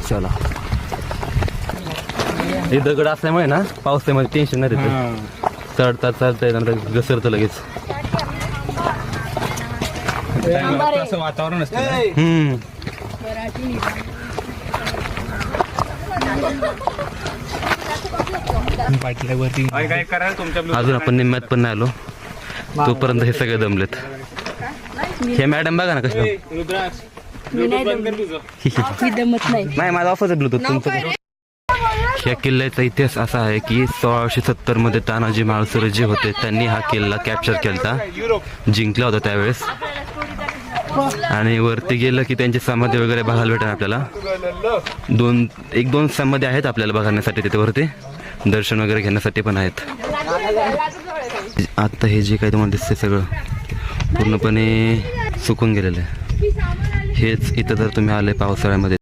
चला, हे दगड असल्यामुळे ना पावसामध्ये टेन्शन नाही देत. चढता चढता नंतर घसरतं लगेच. वातावरण असतं. अजून आपण निम्म्यात पण नाही आलो, तोपर्यंत हे सगळे दमलेत. हे मॅडम बघा ना कसं. नाही, माझा ऑफर ब्लूटूथ तुमचं. या किल्ल्याचा इतिहास असा आहे की 1670 मध्ये तानाजी मालुसरे जे होते त्यांनी हा किल्ला कॅप्चर केला, जिंकला होता त्यावेळेस. आणि वरती गेलं की त्यांची समाधी वगैरे बघायला भेटेल आपल्याला. एक दोन समाधी आहेत आपल्याला बघण्यासाठी तिथे वरती, दर्शन वगैरे घेण्यासाठी पण आहेत. आता हे जे काही तुम्हाला दिसतंय सगळं पूर्णपणे सुकून गेलेलं आहे. हेच इथं जर तुम्ही आले पावसाळ्यामध्ये